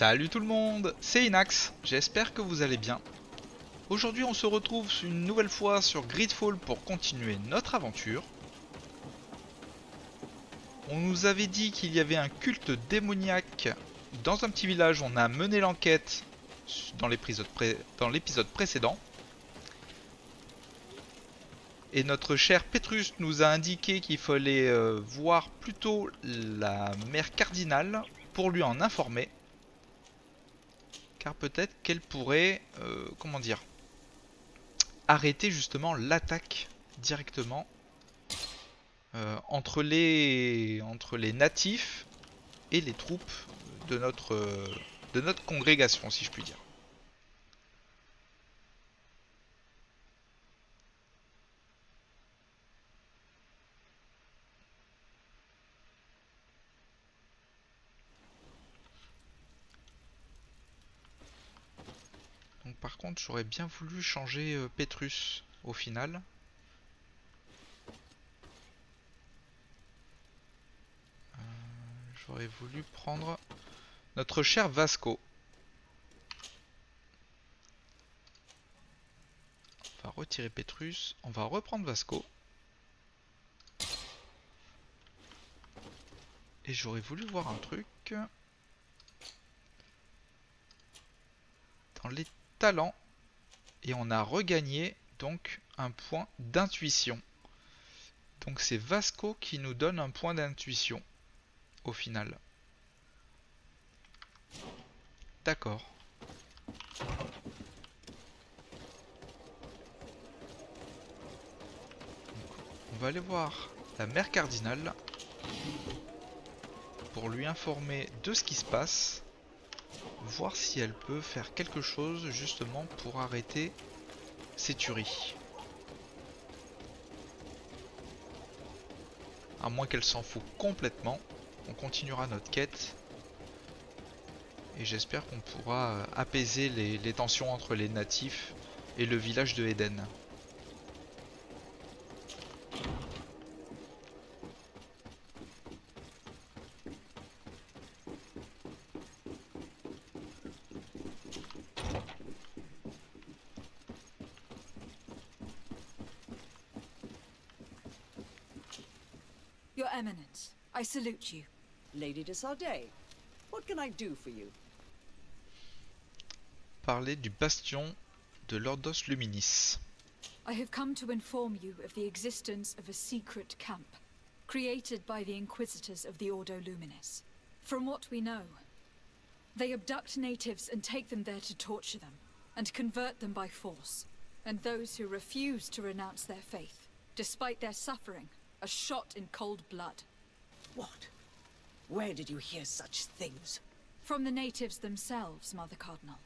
Salut tout le monde, c'est Inax, j'espère que vous allez bien. Aujourd'hui on se retrouve une nouvelle fois sur Gridfall pour continuer notre aventure. On nous avait dit qu'il y avait un culte démoniaque dans un petit village, on a mené l'enquête dans l'épisode précédent. Et notre cher Petrus nous a indiqué qu'il fallait voir plutôt la mère cardinale pour lui en informer. Car peut-être qu'elle pourrait, comment dire, arrêter justement l'attaque directement entre les natifs et les troupes de notre congrégation, si je puis dire. Donc par contre, j'aurais bien voulu changer Petrus au final. J'aurais voulu prendre notre cher Vasco. On va retirer Petrus, on va reprendre Vasco. Et j'aurais voulu voir un truc dans les talents. Et on a regagné donc un point d'intuition. Donc c'est Vasco qui nous donne un point d'intuition au final. D'accord. On va aller voir la mère cardinale pour lui informer de ce qui se passe, voir si elle peut faire quelque chose justement pour arrêter ces tueries. À moins qu'elle s'en fout complètement, on continuera notre quête. Et j'espère qu'on pourra apaiser les tensions entre les natifs et le village de Eden. Your Eminence, I salute you. Lady de Sardet, what can I do for you? Parler du bastion de Lordos Luminis. I have come to inform you of the existence of a secret camp, created by the Inquisitors of the Ordo Luminis. From what we know, they abduct natives and take them there to torture them, and convert them by force. And those who refuse to renounce their faith, despite their suffering, are shot in cold blood. What? Where did you hear such things? From the natives themselves, Mother Cardinal.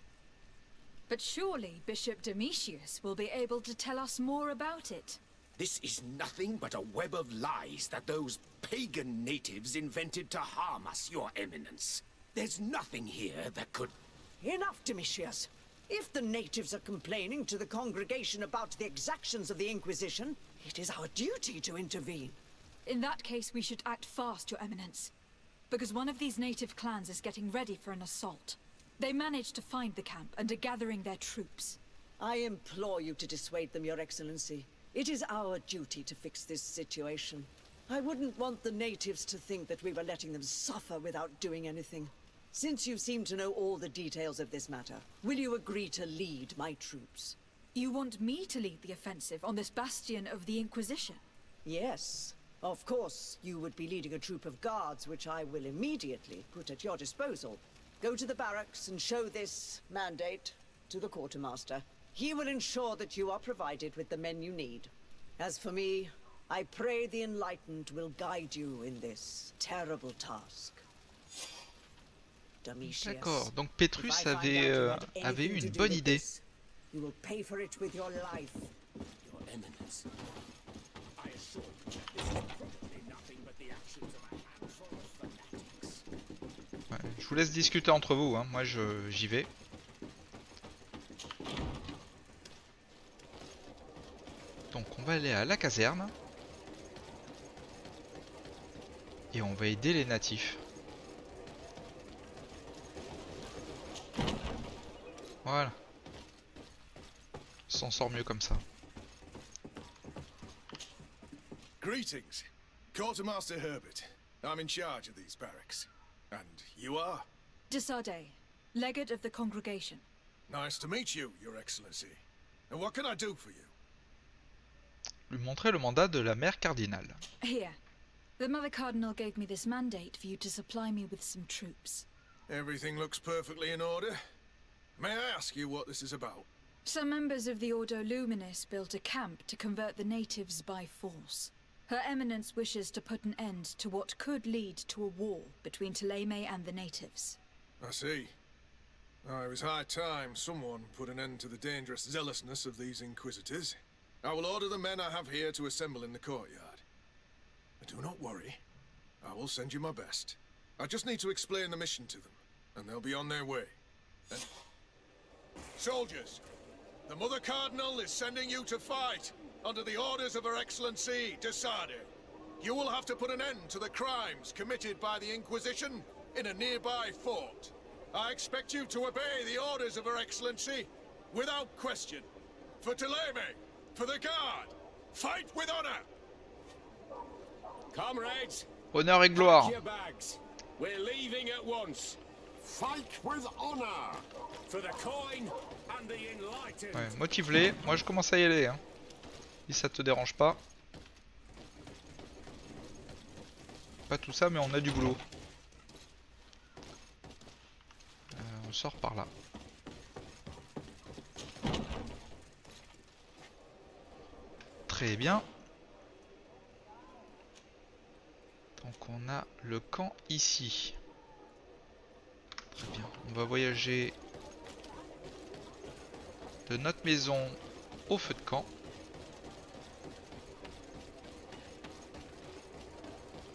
But surely Bishop Domitius will be able to tell us more about it. This is nothing but a web of lies that those pagan natives invented to harm us, Your Eminence. There's nothing here that could... Enough, Domitius. If the natives are complaining to the congregation about the exactions of the Inquisition, it is our duty to intervene. In that case, we should act fast, Your Eminence. Because one of these native clans is getting ready for an assault. They managed to find the camp and are gathering their troops. I implore you to dissuade them, Your Excellency. It is our duty to fix this situation. I wouldn't want the natives to think that we were letting them suffer without doing anything. Since you seem to know all the details of this matter, will you agree to lead my troops? You want me to lead the offensive on this bastion of the Inquisition? Yes. Of course, you would be leading a troop of guards, which I will immediately put at your disposal. Go to the barracks and show this mandate to the quartermaster. He will ensure that you are provided with the men you need. As for me, I pray the Enlightened will guide you in this terrible task. Domitius, D'accord, donc Petrus avait eu une bonne idée. You will pay for it with your life. Your Eminence, I assure you that this is probably nothing but the actions of a handful of fanatics. Ouais, je vous laisse discuter entre vous, hein. Moi j'y vais. Donc on va aller à la caserne. Et on va aider les natifs. Voilà. On s'en sort mieux comme ça. Greetings. Quartermaster Herbert. I'm in charge of these barracks. And you are? Desade, legate of the congregation. Nice to meet you, Your Excellency. And what can I do for you? Lui montrer le mandat de la mère cardinale. Here. The Mother Cardinal gave me this mandate for you to supply me with some troops. Everything looks perfectly in order. May I ask you what this is about? Some members of the Ordo Luminis built a camp to convert the natives by force. Her Eminence wishes to put an end to what could lead to a war between Thélème and the natives. I see. It was high time someone put an end to the dangerous zealousness of these Inquisitors. I will order the men I have here to assemble in the courtyard. But do not worry. I will send you my best. I just need to explain the mission to them, and they'll be on their way. And... Soldiers, the Mother Cardinal is sending you to fight under the orders of Her Excellency, Desade. You will have to put an end to the crimes committed by the Inquisition in a nearby fort. I expect you to obey the orders of Her Excellency without question. For Thélème, for the Guard, fight with honor! Comrades, Honneur et gloire. pack your bags. We're leaving at once. Fight with honor for the coin and the enlightened. Ouais, motive-les. Moi je commence à y aller. Hein. Si ça te dérange pas. Pas tout ça, mais on a du boulot. On sort par là. Très bien. Donc on a le camp ici. Très bien. On va voyager de notre maison au feu de camp.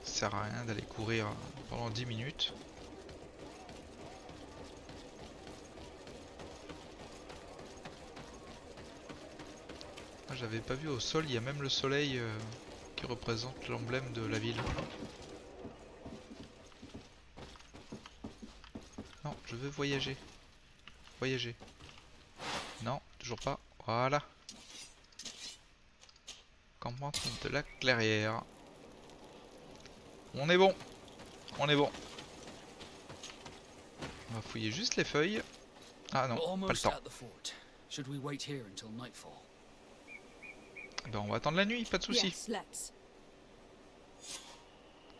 Ça sert à rien d'aller courir pendant 10 minutes. J'avais pas vu au sol, il y a même le soleil qui représente l'emblème de la ville. Non, je veux voyager. Voyager. Non, toujours pas. Voilà. Campement de la Clairière. On est bon. On est bon. On va fouiller juste les feuilles. Ah non, pas le temps. Should we wait here until nightfall? Ben, on va attendre la nuit, pas de soucis. Yes, let's.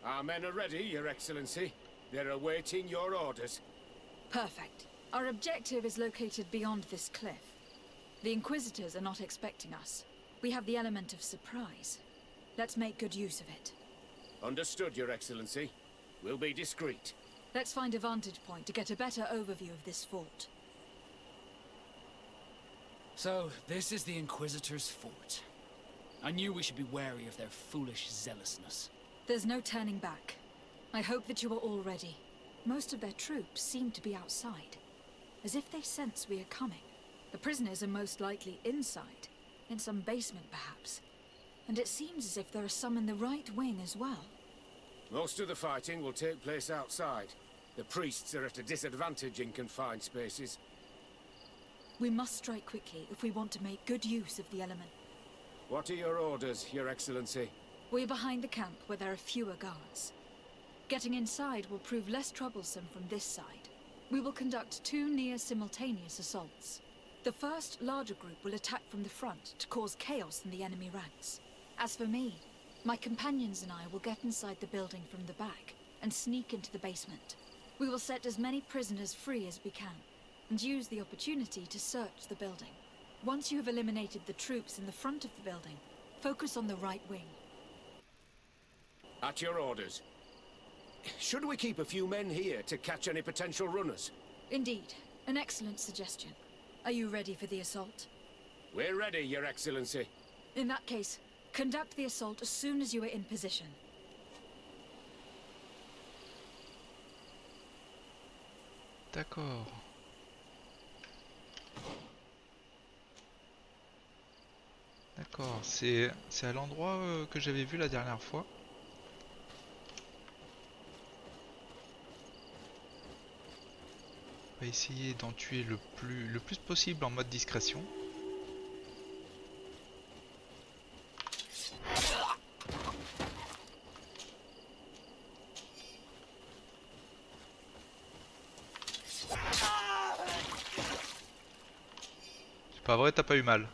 Our men are ready, Your Excellency. They're awaiting your orders. Perfect. Our objective is located beyond this cliff. The Inquisitors are not expecting us. We have the element of surprise. Let's make good use of it. Understood, Your Excellency. We'll be discreet. Let's find a vantage point to get a better overview of this fort. So, this is the Inquisitor's fort. I knew we should be wary of their foolish zealousness. There's no turning back. I hope that you are all ready. Most of their troops seem to be outside, as if they sense we are coming. The prisoners are most likely inside, in some basement perhaps. And it seems as if there are some in the right wing as well. Most of the fighting will take place outside. The priests are at a disadvantage in confined spaces. We must strike quickly if we want to make good use of the element. What are your orders, Your Excellency? We're behind the camp where there are fewer guards. Getting inside will prove less troublesome from this side. We will conduct 2 near-simultaneous assaults. The first, larger group will attack from the front to cause chaos in the enemy ranks. As for me, my companions and I will get inside the building from the back and sneak into the basement. We will set as many prisoners free as we can, and use the opportunity to search the building. Once you have eliminated the troops in the front of the building, focus on the right wing. At your orders. Should we keep a few men here to catch any potential runners? Indeed, an excellent suggestion. Are you ready for the assault? We're ready, Your Excellency. In that case, conduct the assault as soon as you are in position. D'accord. D'accord, c'est à l'endroit que j'avais vu la dernière fois. va essayer d'en tuer le plus possible en mode discrétion. C'est pas vrai, t'as pas eu mal.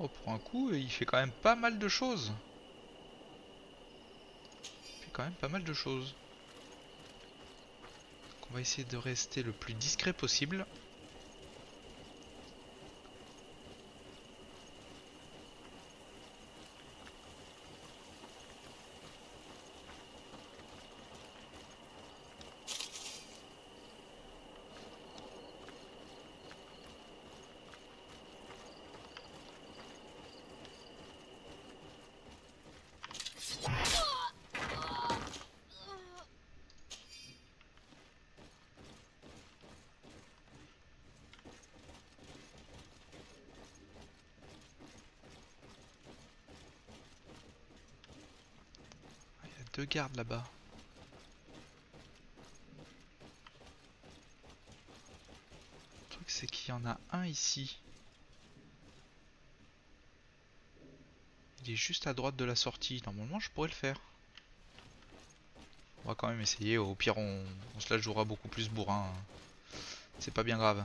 Oh, pour un coup, il fait quand même pas mal de choses. Il fait quand même pas mal de choses. Donc on va essayer de rester le plus discret possible. Deux gardes là-bas. Le truc c'est qu'il y en a un ici. Il est juste à droite de la sortie. Normalement je pourrais le faire. On va quand même essayer. Au pire on se la jouera beaucoup plus bourrin. C'est pas bien grave.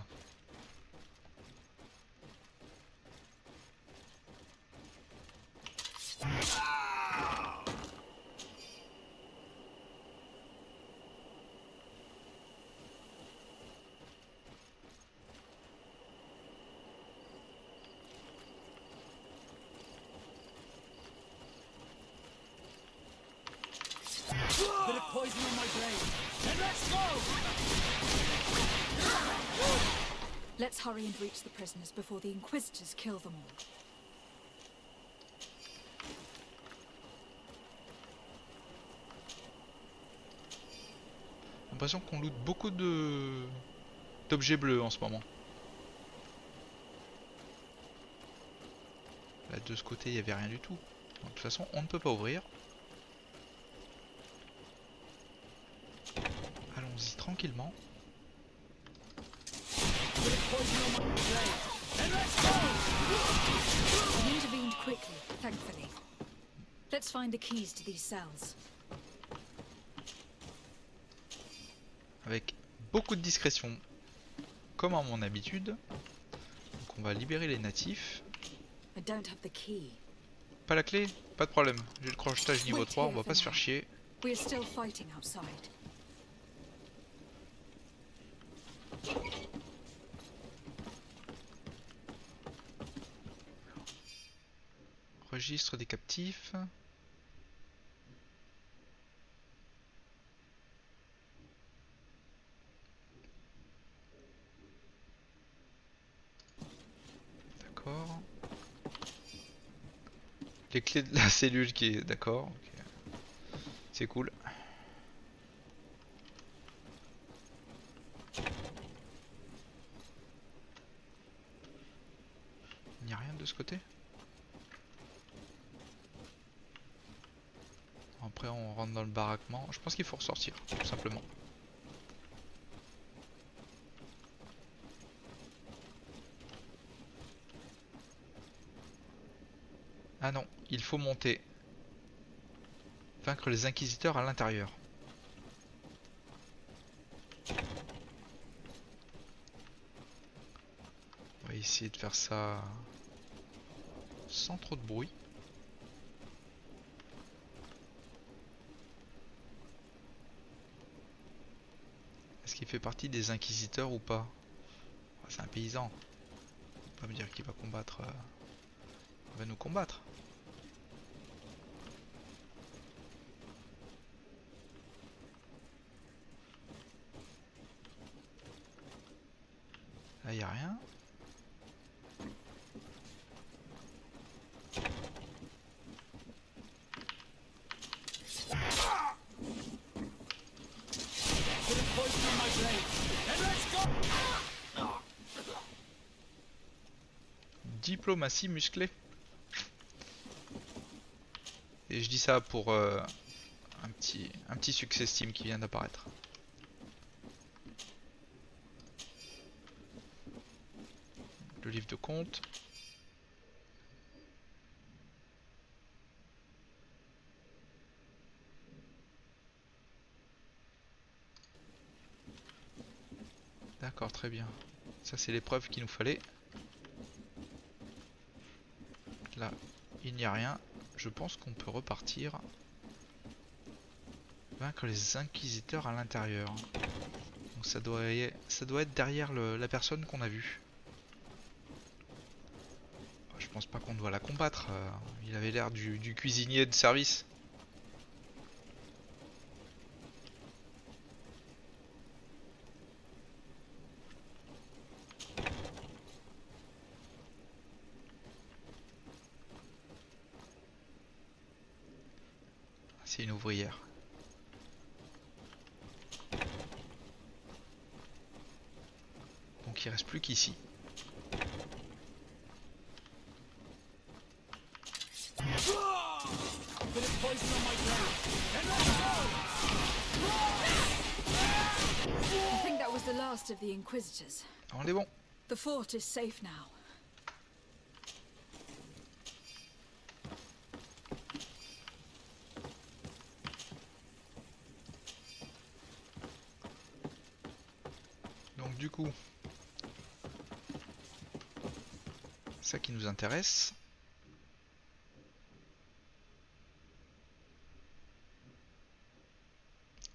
Bit of poison on my blade. And let's go! Let's hurry and reach the prisoners before the Inquisitors kill them all. J'ai l'impression qu'on loot beaucoup d'objets bleus en ce moment. Là de ce côté il n'y avait rien du tout. Donc, de toute façon on ne peut pas ouvrir. Allons-y tranquillement. They intervened quickly, thankfully. Let's find the keys to these cells. Avec beaucoup de discrétion, comme à mon habitude. Donc on va libérer les natifs. I don't have the key. Pas la clé? Pas de problème. J'ai le crochetage niveau 3, on va pas se faire chier. We are still fighting outside. Registre des captifs. D'accord. Les clés de la cellule qui est... D'accord. Okay. C'est cool. Il n'y a rien de ce côté? Après on rentre dans le baraquement. Je pense qu'il faut ressortir, tout simplement. Ah non, il faut monter. Vaincre les inquisiteurs à l'intérieur. On va essayer de faire ça sans trop de bruit. Est-ce qu'il fait partie des inquisiteurs ou pas? C'est un paysan. On va pas me dire qu'il va combattre. Il va nous combattre. Là, il n'y a rien. Diplomatie musclée. Et je dis ça pour un petit succès Steam qui vient d'apparaître. Le livre de compte. D'accord, très bien. Ça c'est l'épreuve qu'il nous fallait. Là, il n'y a rien. Je pense qu'on peut repartir. Vaincre les inquisiteurs à l'intérieur. Donc ça doit être derrière la personne qu'on a vue. Je pense pas qu'on doit la combattre. Il avait l'air du cuisinier de service. C'est une ouvrière. Donc il reste plus qu'ici. I think that was the last of the Inquisitors. On est bon. The fort is safe now. Donc du coup, ça qui nous intéresse.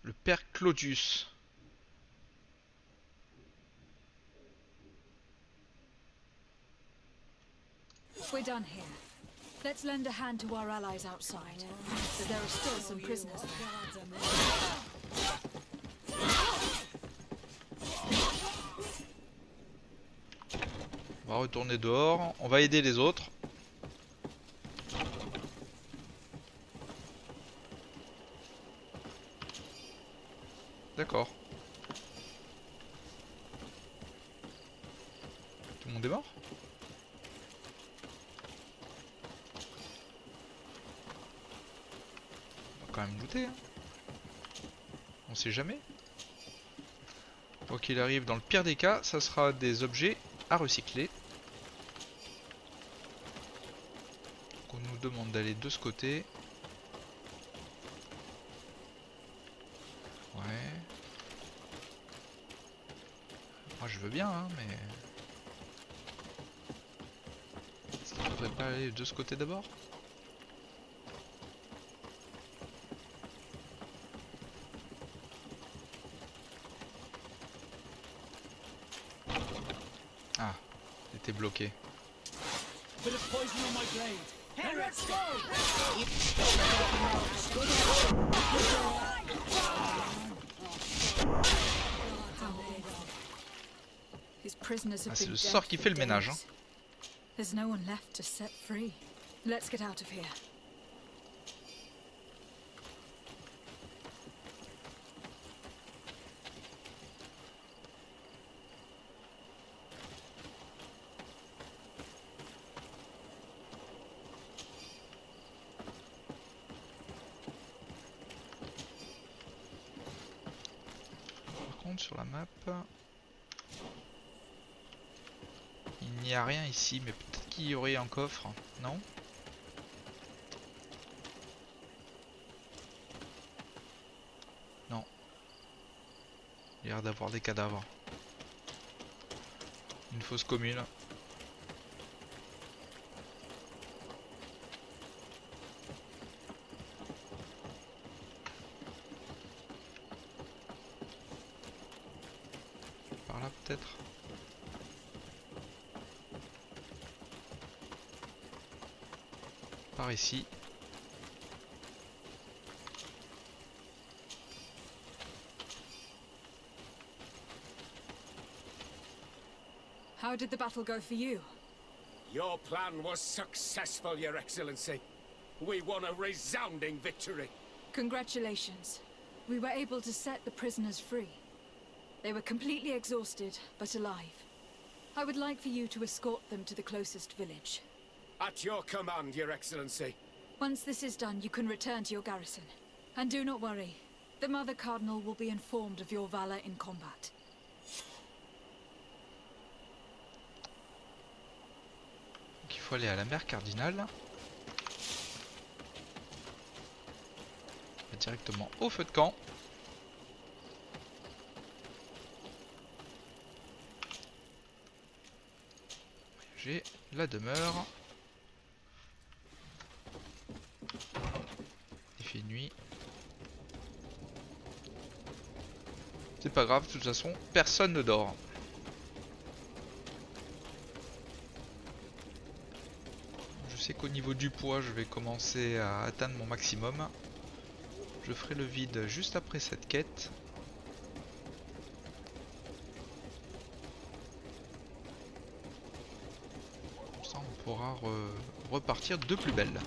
Le père Claudius. We're done here. Let's lend a hand to our allies outside. But there are still some prisoners there. On va retourner dehors. On va aider les autres. D'accord. Tout le monde est mort? On va quand même looter, hein. On sait jamais. Quoi qu'il arrive, dans le pire des cas, ça sera des objets à recycler. Donc on nous demande d'aller de ce côté. Ouais. Moi je veux bien, hein, mais... Est-ce qu'il faudrait pas aller de ce côté d'abord? Ah, il était bloqué. Bit of poison on my blade. Hey, let's go! His prisoners have Ah, c'est been le dead sort qui for fait le ménage, hein. days. There's no one left to set free. Let's get out of here. Par contre sur la map, il n'y a rien ici, mais peut-être qu'il y aurait un coffre, non? Non. Il y a l'air d'avoir des cadavres. Une fosse commune. Par là peut-être. Par ici. How did the battle go for you? Your plan was successful, Your Excellency. We won a resounding victory. Congratulations. We were able to set the prisoners free. They were completely exhausted, but alive. I would like for you to escort them to the closest village. At your command, Your Excellency. Once this is done, you can return to your garrison. And do not worry. The Mother Cardinal will be informed of your valor in combat. Donc il faut aller à la mer Cardinale. Directement au feu de camp. J'ai la demeure. Il fait nuit. C'est pas grave, de toute façon, personne ne dort. Je sais qu'au niveau du poids, je vais commencer à atteindre mon maximum. Je ferai le vide juste après cette quête. Comme ça, on pourra repartir de plus belle. Bien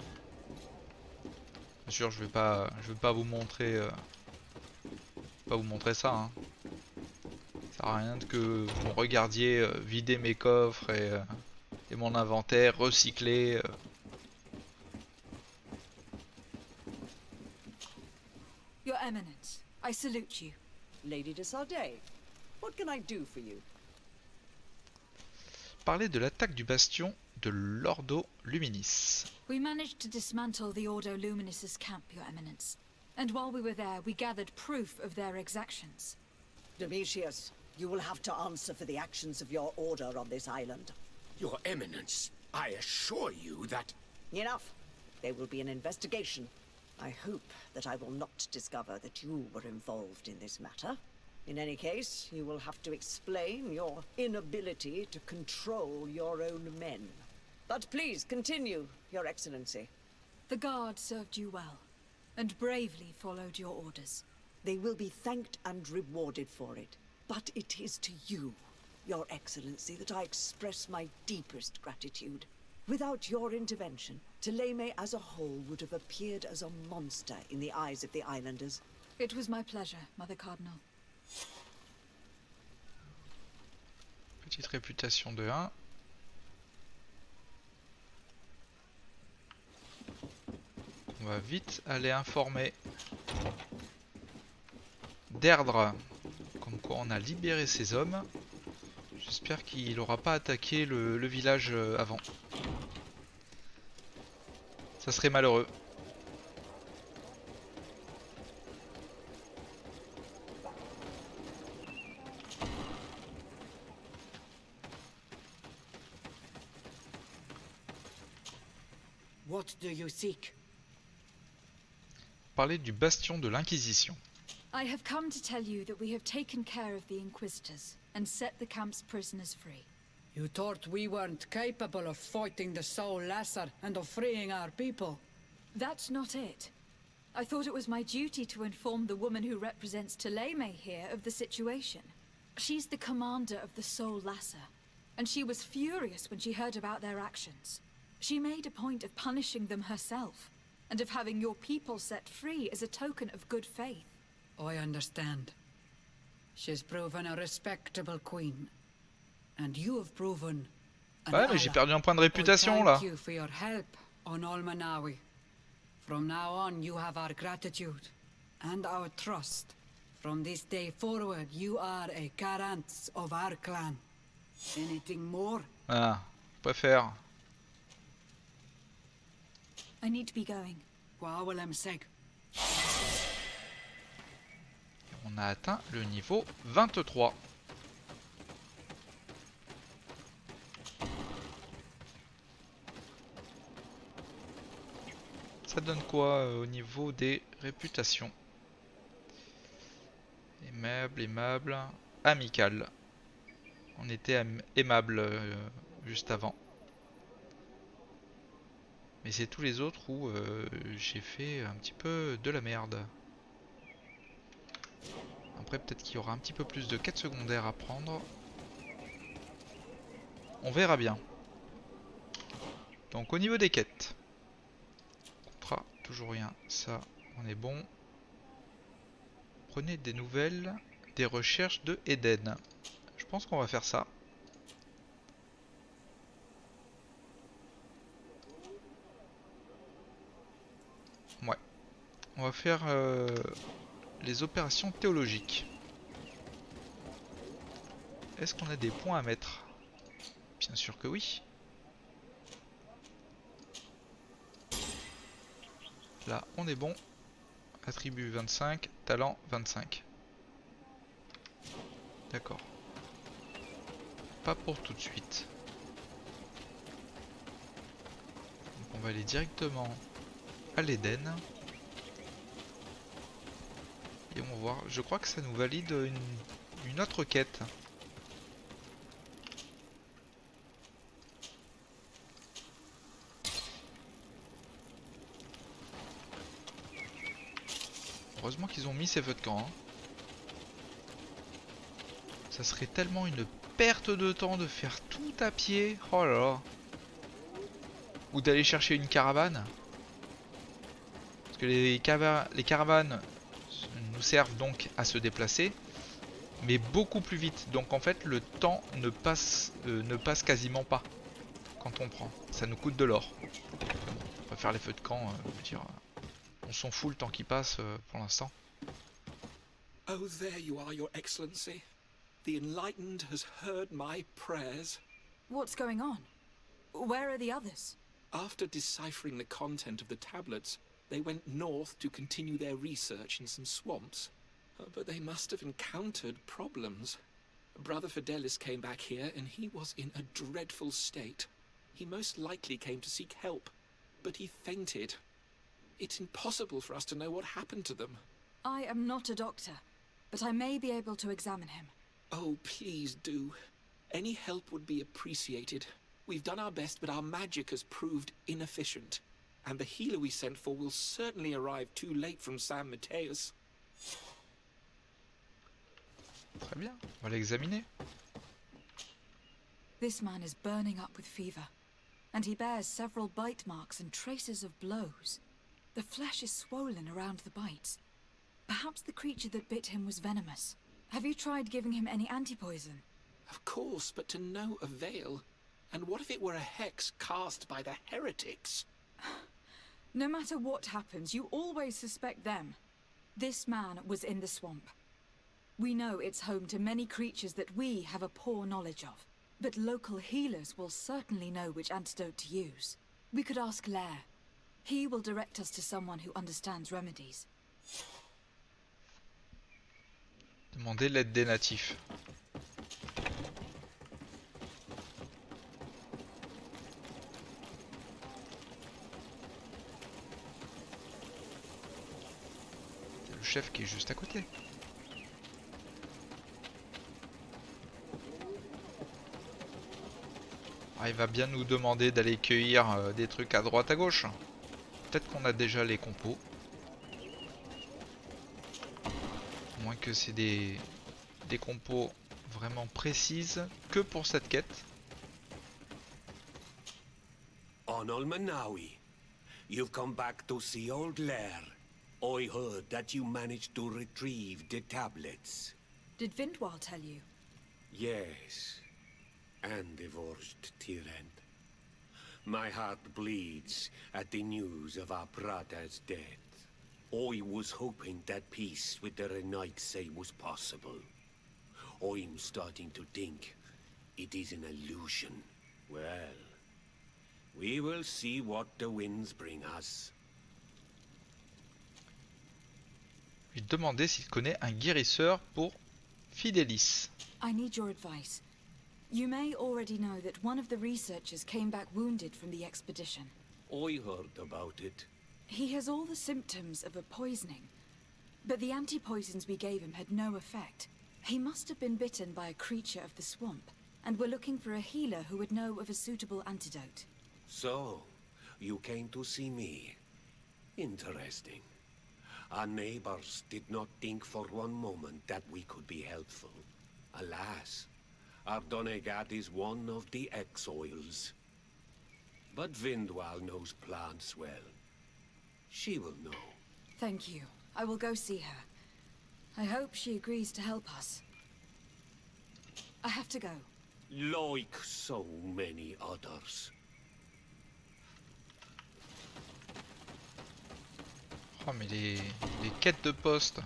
sûr, je vais pas vous montrer, ça. Hein. Ça sert à rien que vous me regardiez vider mes coffres et mon inventaire, recycler. Your Eminence, I salute you. Lady de Sardet, what can I do for you? Parler de l'attaque du bastion de l'Ordo Luminis. We managed to dismantle the Ordo Luminis' camp, Your Eminence. And while we were there, we gathered proof of their exactions. Domitius, you will have to answer for the actions of your order on this island. Your Eminence, I assure you that... Enough. There will be an investigation. I hope that I will not discover that you were involved in this matter. In any case, you will have to explain your inability to control your own men. But please continue, Your Excellency. The guard served you well, and bravely followed your orders. They will be thanked and rewarded for it. But it is to you, Your Excellency, that I express my deepest gratitude. Without your intervention, Thélème as a whole would have appeared as a monster in the eyes of the islanders. It was my pleasure, Mother Cardinal. Petite réputation de 1. On va vite aller informer d'Erdre, comme quoi on a libéré ses hommes. J'espère qu'il n'aura pas attaqué le village avant. Ça serait malheureux. What do you seek? Parler du bastion de l'Inquisition. I have come to tell you that we have taken care of the Inquisitors and set the camp's prisoners free. You thought we weren't capable of fighting the Soul Lesser and of freeing our people? That's not it. I thought it was my duty to inform the woman who represents Thélème here of the situation. She's the commander of the Soul Lesser, and she was furious when she heard about their actions. She made a point of punishing them herself, and of having your people set free as a token of good faith. I understand. She's proven a respectable queen. And you have proven an Ouais, mais j'ai perdu un point de ally. réputation là. Thank you for your help on Almanawi. From now on, you have our gratitude and our trust. From this day forward, you are a Garant of our clan. Anything more? Ah, je préfère. I need to be going. Gwawalem seg. On a atteint le niveau 23. Ça donne quoi au niveau des réputations? Aimable, aimable, amical. On était aimable juste avant. Mais c'est tous les autres où j'ai fait un petit peu de la merde. Après peut-être qu'il y aura un petit peu plus de quêtes secondaires à prendre. On verra bien. Donc au niveau des quêtes. Contrat, toujours rien. Ça, on est bon. Prenez des nouvelles des recherches de Eden. Je pense qu'on va faire ça. On va faire les opérations théologiques. Est-ce qu'on a des points à mettre? Bien sûr que oui. Là, on est bon. Attribut 25, talent 25. D'accord. Pas pour tout de suite. Donc on va aller directement à l'Éden. Et on va voir. Je crois que ça nous valide une autre quête. Heureusement qu'ils ont mis ces feux de camp. Hein. Ça serait tellement une perte de temps de faire tout à pied. Oh là là. Ou d'aller chercher une caravane. Parce que les caravanes nous servent donc à se déplacer. Mais beaucoup plus vite. Donc en fait le temps ne passe quasiment pas. Quand on prend. Ça nous coûte de l'or. On va faire les feux de camp. Je veux dire, on s'en fout le temps qui passe pour l'instant. Oh, there you are, Your Excellency. The Enlightened has heard my prayers. What's going on? Where are the others? After deciphering the content of the tablets, they went north to continue their research in some swamps. But they must have encountered problems. Brother Fidelis came back here and he was in a dreadful state. He most likely came to seek help, but he fainted. It's impossible for us to know what happened to them. I am not a doctor, but I may be able to examine him. Oh, please do. Any help would be appreciated. We've done our best, but our magic has proved inefficient. And the healer we sent for will certainly arrive too late from San Mateus. Très bien, on va l'examiner. This man is burning up with fever, and he bears several bite marks and traces of blows. The flesh is swollen around the bites. Perhaps the creature that bit him was venomous. Have you tried giving him any anti-poison? Of course, but to no avail. And what if it were a hex cast by the heretics? No matter what happens, you always suspect them. This man was in the swamp. We know it's home to many creatures that we have a poor knowledge of. But local healers will certainly know which antidote to use. We could ask Lair. He will direct us to someone who understands remedies. Demandez l'aide des natifs. C'est le chef qui est juste à côté. Ah, il va bien nous demander d'aller cueillir des trucs à droite à gauche. Peut-être qu'on a déjà les compos. Moins que c'est des compos vraiment précises que pour cette quête. On Olmanawi, you've come back to see old Lair. I heard that you managed to retrieve the tablets. Did Vindwal tell you? Yes, and divorced Tyrant. My heart bleeds at the news of our brother's death. I was hoping that peace with the Renaitse was possible. I'm starting to think it is an illusion. Well, we will see what the winds bring us. Lui demander s'il connaît un guérisseur pour Fidelis. I need your advice. You may already know that one of the researchers came back wounded from the expedition. I heard about it. He has all the symptoms of a poisoning, but the anti-poisons we gave him had no effect. He must have been bitten by a creature of the swamp, and we're looking for a healer who would know of a suitable antidote. So, you came to see me. Interesting. Our neighbors did not think for one moment that we could be helpful. Alas, our Donegat is one of the exiles. But Vindwal knows plants well. She will know. Thank you. I will go see her. I hope she agrees to help us. I have to go. Like so many others. Oh mais les quêtes de poste.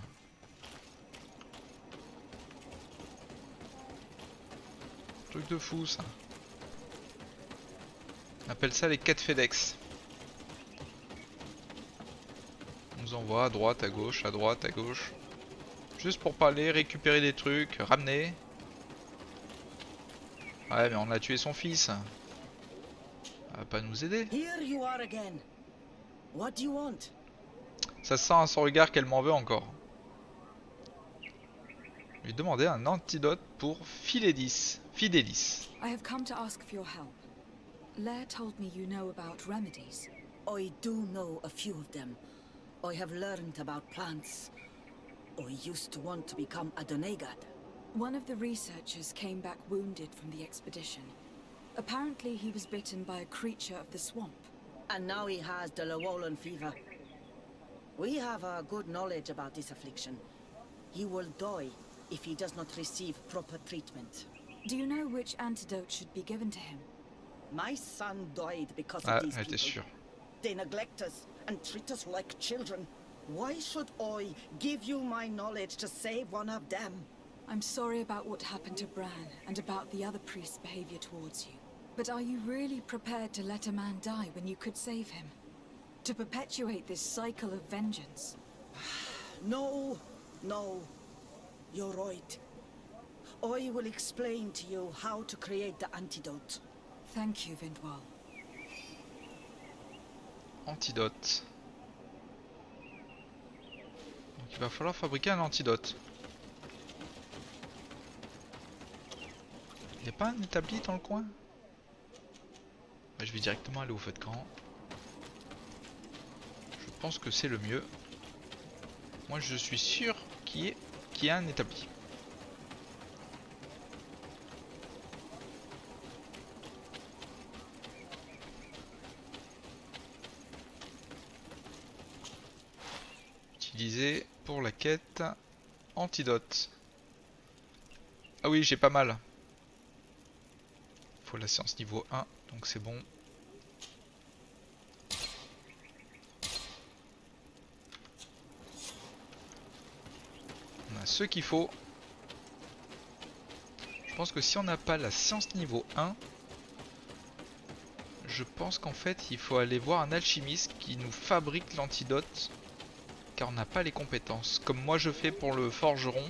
Truc de fou ça. On appelle ça les quêtes FedEx. On nous envoie à droite, à gauche, à droite, à gauche. Juste pour parler, récupérer des trucs, ramener. Ouais mais on a tué son fils. Ça va pas nous aider. Here you are again. What do you want? Ça se sent à son regard qu'elle m'en veut encore. Lui demander un antidote pour Fidelis. I have come to ask for your help. Lair told me you know about remedies. I do know a few of them. I have learned about plants. I used to want to become a Donegad. One of the researchers came back wounded from the expedition. Apparently he was bitten by a creature of the swamp. And now he has the Llewellyn fever. We have a good knowledge about this affliction. He will die if he does not receive proper treatment. Do you know which antidote should be given to him? My son died because Ah, of these j'étais people. sûr. They neglect us and treat us like children. Why should I give you my knowledge to save one of them? I'm sorry about what happened to Bran and about the other priest's behavior towards you. But are you really prepared to let a man die when you could save him? To perpetuate this cycle of vengeance? No, no. You're right. I will explain to you how to create the antidote. Thank you, Vindwal. Antidote. Donc il va falloir fabriquer un antidote. Il n'y a pas un établi dans le coin? Bah, je vais directement aller au feu de camp. Je pense que c'est le mieux. Moi je suis sûr qu'il y a un établi. Utilisé pour la quête antidote. Ah oui, j'ai pas mal. Faut la science niveau 1, donc c'est bon. On a ce qu'il faut. Je pense que si on n'a pas la science niveau 1, je pense qu'en fait il faut aller voir un alchimiste qui nous fabrique l'antidote, car on n'a pas les compétences. Comme moi je fais pour le forgeron,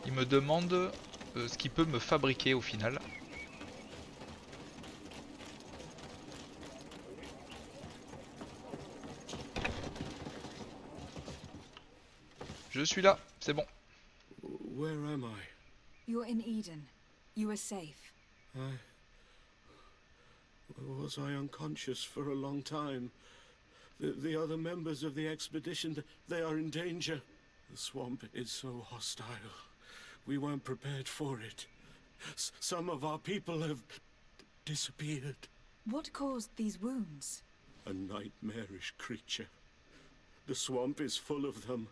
il me demande ce qu'il peut me fabriquer au final. Je suis là, c'est bon. Where am I? You're in Eden. You are safe. Was I unconscious for a long time? The other members of the expedition, they are in danger. The swamp is so hostile. We weren't prepared for it. Some of our people have disappeared. What caused these wounds? A nightmarish creature. The swamp is full of them.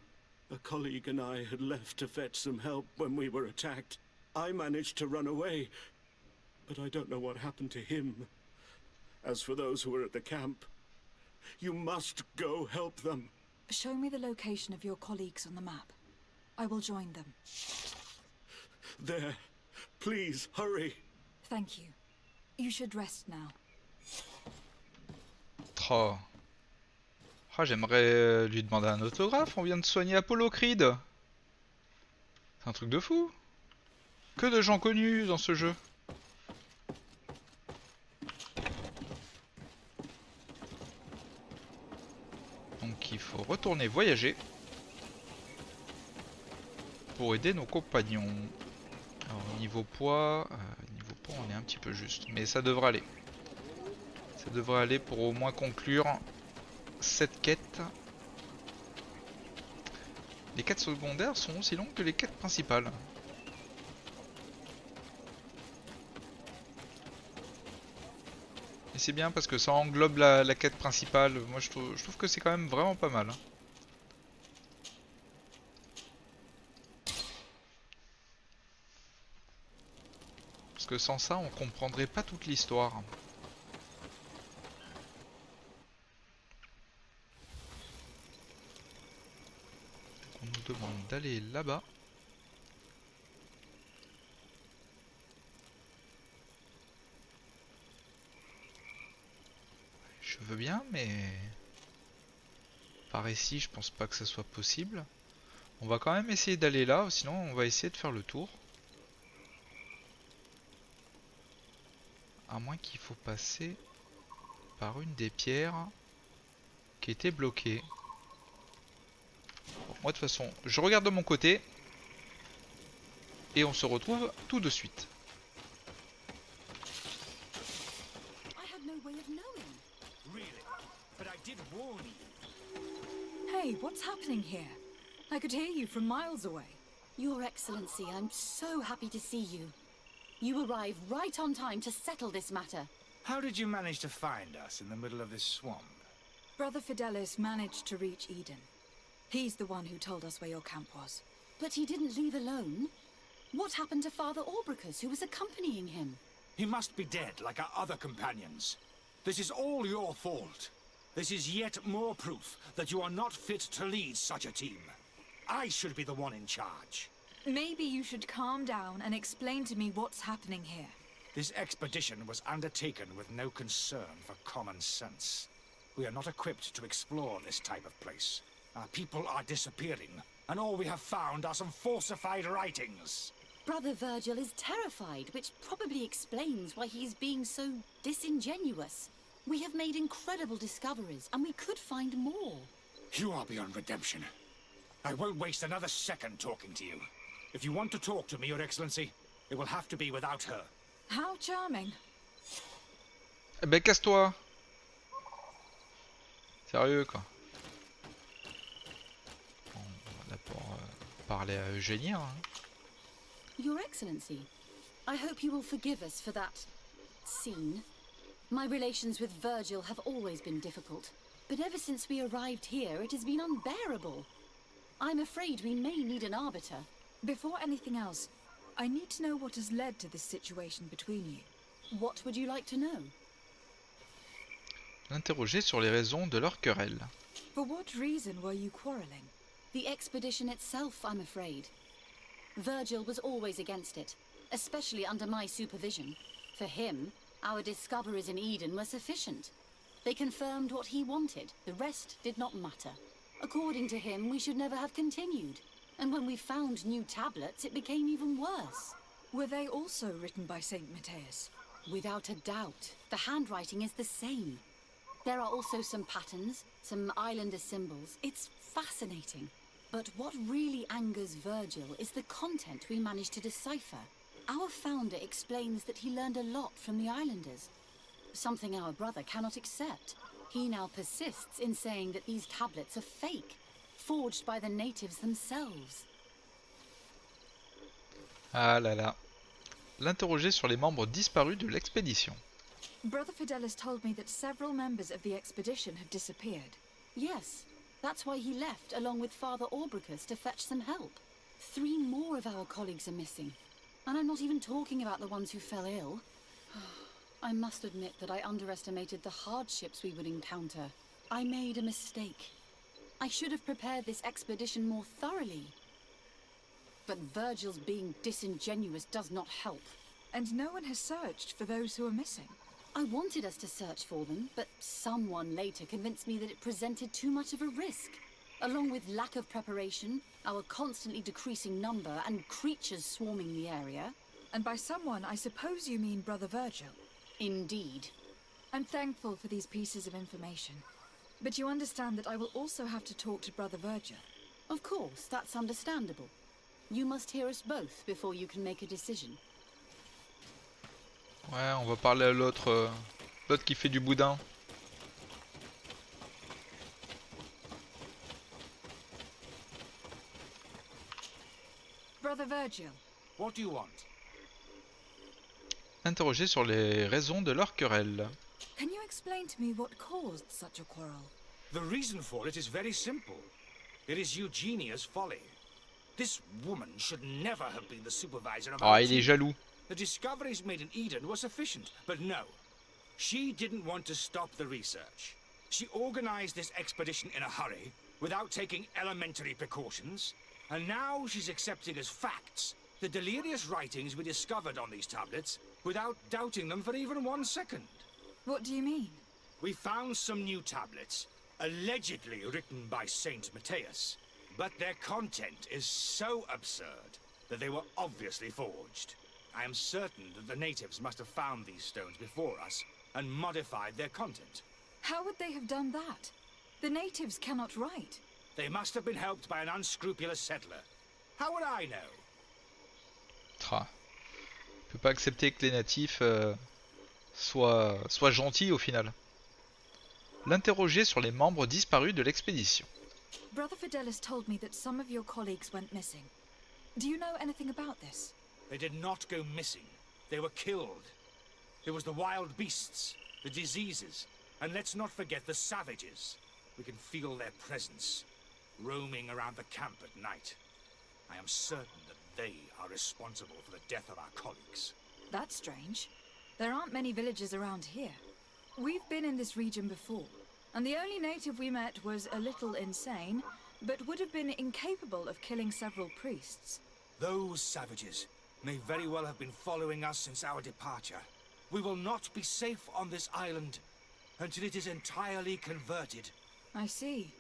A colleague and I had left to fetch some help when we were attacked. I managed to run away, but I don't know what happened to him. As for those who were at the camp, you must go help them. Show me the location of your colleagues on the map. I will join them. There. Please, hurry. Thank you. You should rest now. Oh. Oh, j'aimerais lui demander un autographe. On vient de soigner Apollo Creed. C'est un truc de fou. Que de gens connus dans ce jeu. Donc il faut retourner voyager pour aider nos compagnons. Alors niveau poids, on est un petit peu juste, mais ça devrait aller. Ça devrait aller pour au moins conclure cette quête. Les quêtes secondaires sont aussi longues que les quêtes principales. Et c'est bien parce que ça englobe la quête principale. Moi je trouve que c'est quand même vraiment pas mal. Parce que sans ça on comprendrait pas toute l'histoire. On nous demande d'aller là-bas. Je veux bien, mais par ici, je pense pas que ça soit possible. On va quand même essayer d'aller là, sinon on va essayer de faire le tour. À moins qu'il faut passer par une des pierres qui était bloquée. Bon, moi de toute façon, je regarde de mon côté. Et on se retrouve tout de suite. Hey, what's happening here? I could hear you from miles away. Your Excellency, I'm so happy to see you. You arrived right on time to settle this matter. How did you manage to find us in the middle of this swamp? Brother Fidelis managed to reach Eden. He's the one who told us where your camp was. But he didn't leave alone. What happened to Father Orbricus, who was accompanying him? He must be dead, like our other companions. This is all your fault. This is yet more proof that you are not fit to lead such a team. I should be the one in charge. Maybe you should calm down and explain to me what's happening here. This expedition was undertaken with no concern for common sense. We are not equipped to explore this type of place. Our people are disappearing, and all we have found are some falsified writings. Brother Virgil is terrified, which probably explains why he's being so disingenuous. We have made incredible discoveries, and we could find more. You are beyond redemption. I won't waste another second talking to you. If you want to talk to me, Your Excellency, it will have to be without her. How charming. Eh ben casse-toi. Sérieux quoi. Bon, on va d'abord parler à Eugénie. Hein. Your Excellency, I hope you will forgive us for that scene. My relations with Virgil have always been difficult, but ever since we arrived here, it has been unbearable. I'm afraid we may need an arbiter. Before anything else, I need to know what has led to this situation between you. What would you like to know? L'interroger sur les raisons de leur querelle. For what reason were you quarreling? The expedition itself, I'm afraid. Virgil was always against it, especially under my supervision. For him, our discoveries in Eden were sufficient. They confirmed what he wanted. The rest did not matter. According to him, we should never have continued. And when we found new tablets, it became even worse. Were they also written by Saint Matthias? Without a doubt. The handwriting is the same. There are also some patterns, some islander symbols. It's fascinating. But what really angers Virgil is the content we managed to decipher. Our founder explains that he learned a lot from the islanders. Something our brother cannot accept. He now persists in saying that these tablets are fake, forged by the natives themselves. Ah là là. L'interroger sur les membres disparus de l'expédition. Brother Fidelis told me that several members of the expedition have disappeared. Yes, that's why he left along with Father Orbricus to fetch some help. 3 more of our colleagues are missing. And I'm not even talking about the ones who fell ill. I must admit that I underestimated the hardships we would encounter. I made a mistake. I should have prepared this expedition more thoroughly. But Virgil's being disingenuous does not help. And no one has searched for those who are missing. I wanted us to search for them, but someone later convinced me that it presented too much of a risk. Along with lack of preparation, our constantly decreasing number, and creatures swarming the area. And by someone, I suppose you mean Brother Virgil. Indeed. I'm thankful for these pieces of information. But you understand that I will also have to talk to Brother Virgil. Of course, that's understandable. You must hear us both before you can make a decision. Ouais, on va parler à l'autre l'autre qui fait du boudin. Brother Virgil. What do you want? Interroger sur les raisons de leur querelle. Can you explain to me what caused such a quarrel? The reason for it is very simple. It is Eugenia's folly. This woman should never have been the supervisor of our Ah, il est team. jaloux. The discoveries made in Eden were sufficient, but no. She didn't want to stop the research. She organized this expedition in a hurry, without taking elementary precautions, and now she's accepting as facts the delirious writings we discovered on these tablets without doubting them for even 1 second. What do you mean? We found some new tablets, allegedly written by Saint Matthias, but their content is so absurd that they were obviously forged. I am certain that the natives must have found these stones before us and modified their content. How would they have done that? The natives cannot write. They must have been helped by an unscrupulous settler. How would I know? Ah. Je peux pas accepter que les natifs soient gentils au final. L'interroger sur les membres disparus de l'expédition. Brother Fidelis told me that some of your colleagues went missing. Do you know anything about this? They did not go missing. They were killed. It was the wild beasts, the diseases, and let's not forget the savages. We can feel their presence, roaming around the camp at night. I am certain that they are responsible for the death of our colleagues. That's strange. There aren't many villages around here. We've been in this region before, and the only native we met was a little insane, but would have been incapable of killing several priests. Those savages may very well have been following us since our departure. We will not be safe on this island until it is entirely converted. I see.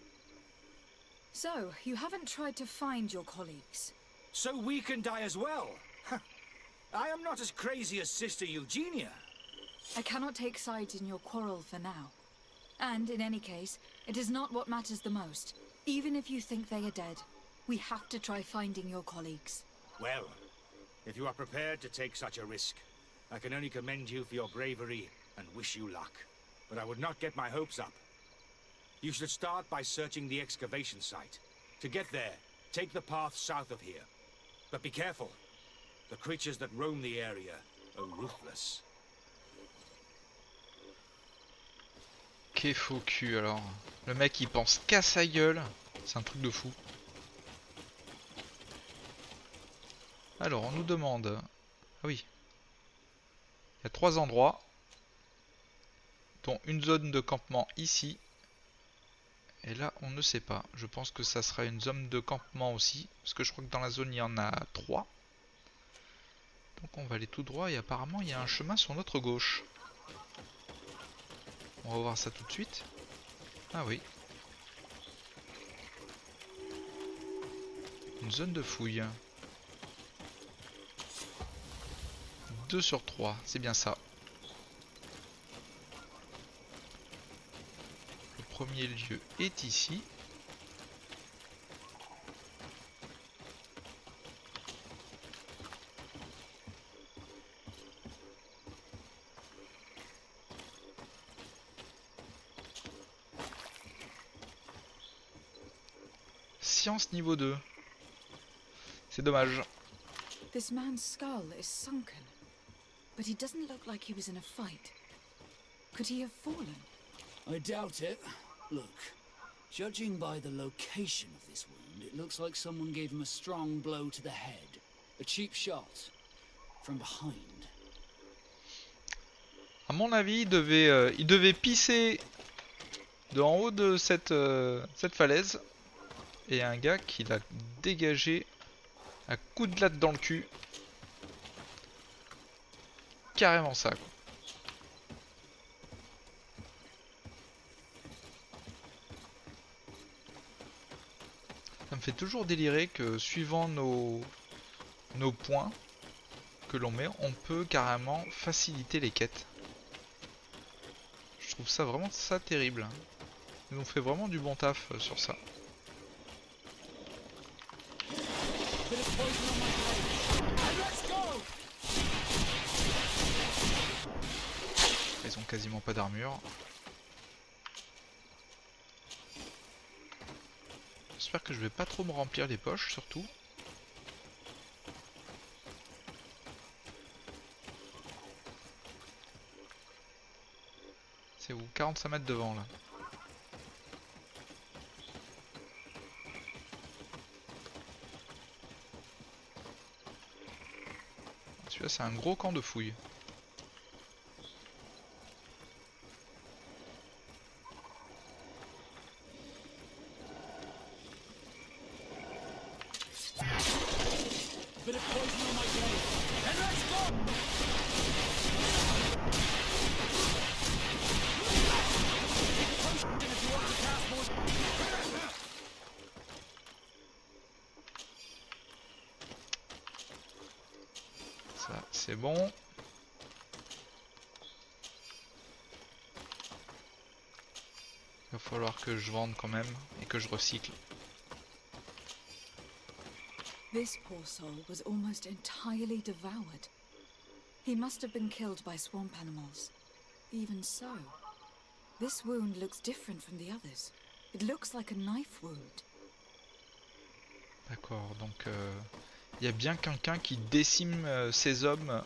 So, you haven't tried to find your colleagues? So we can die as well. I am not as crazy as Sister Eugenia. I cannot take sides in your quarrel for now. And in any case, it is not what matters the most. Even if you think they are dead, we have to try finding your colleagues. Well, if you are prepared to take such a risk, I can only commend you for your bravery and wish you luck. But I would not get my hopes up. You should start by searching the excavation site. To get there, take the path south of here. But be careful. The creatures that roam the area are ruthless. Qu'est faux cul alors. Le mec il pense qu'à sa gueule. C'est un truc de fou. Alors on nous demande... Ah oui. Il y a 3 endroits. Dont une zone de campement ici. Et là on ne sait pas. Je pense que ça sera une zone de campement aussi. Parce que je crois que dans la zone il y en a 3. Donc on va aller tout droit et apparemment il y a un chemin sur notre gauche. On va voir ça tout de suite. Ah oui. Une zone de fouille. 2 sur 3, c'est bien ça. Le premier lieu est ici. Science niveau 2. C'est dommage. This man's skull is sunken, but he doesn't look like he was in a fight. Could he have fallen? I doubt it. Look, judging by the location of this wound, it looks like someone gave him a strong blow to the head. A cheap shot. From behind. À mon avis, il devait pisser de en haut de cette falaise. Et un gars qui l'a dégagé à coup de latte dans le cul. Carrément ça, quoi. Ça me fait toujours délirer que suivant nos points que l'on met, on peut carrément faciliter les quêtes. Je trouve ça vraiment terrible. Ils ont fait vraiment du bon taf sur ça. Ils ont quasiment pas d'armure. J'espère que je vais pas trop me remplir les poches surtout. C'est où? 45 mètres devant là. Celui-là c'est un gros camp de fouilles. C'est bon. Il va falloir que je vende quand même et que je recycle. This poor soul was almost entirely devoured. He must have been killed by swamp animals. Even so, this wound looks different from the others. It looks like a knife wound. D'accord, donc il y a bien quelqu'un qui décime ses hommes.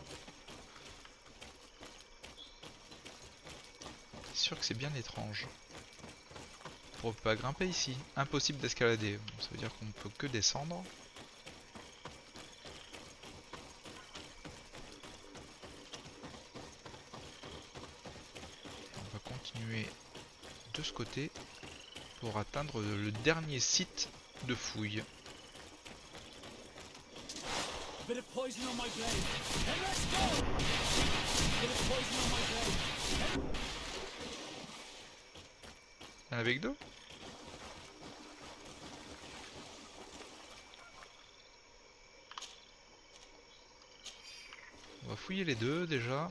C'est sûr que c'est bien étrange. On peut pas grimper ici. Impossible d'escalader. Bon, ça veut dire qu'on ne peut que descendre. On va continuer de ce côté pour atteindre le dernier site de fouille. Bit of poison on my blade. And let's go! Bit of poison on my blade. Avec deux. On va fouiller les deux déjà.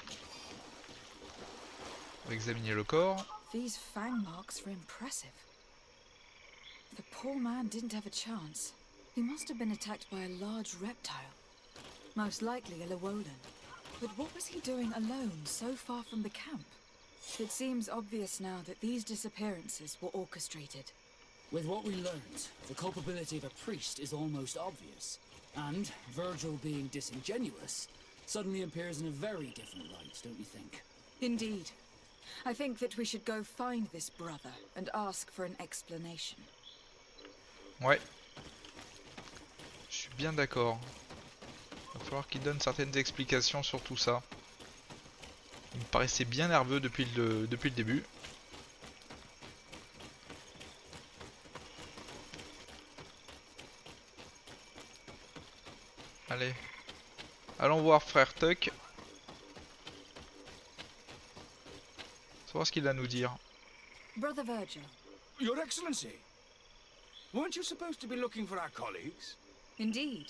On va examiner le corps. These fang marks are impressive. The poor man didn't have a chance. He must have been attacked by a large reptile. Most likely a Llewellyn. But what was he doing alone, so far from the camp? It seems obvious now that these disappearances were orchestrated. With what we learned, the culpability of a priest is almost obvious. And Virgil being disingenuous suddenly appears in a very different light, don't you think? Indeed. I think that we should go find this brother and ask for an explanation. Ouais. Je suis bien d'accord. Il va falloir qu'il donne certaines explications sur tout ça. Il me paraissait bien nerveux depuis le début. Allez. Allons voir frère Tuck. Savoir ce qu'il a à nous dire. Brother Virgil. Your Excellency, weren't you supposed to be looking for our colleagues? Indeed.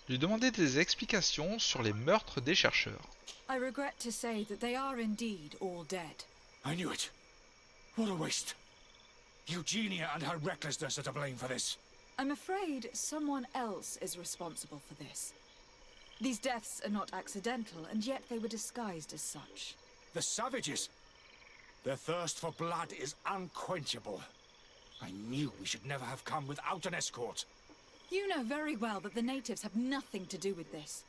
Lui demander des explications sur les meurtres des chercheurs. I regret to say that they are indeed all dead. I knew it. What a waste. Eugenia and her recklessness are to blame for this. I'm afraid someone else is responsible for this. These deaths are not accidental, and yet they were disguised as such. The savages. Their thirst for blood is unquenchable. I knew we should never have come without an escort. You know very well that the natives have nothing to do with this.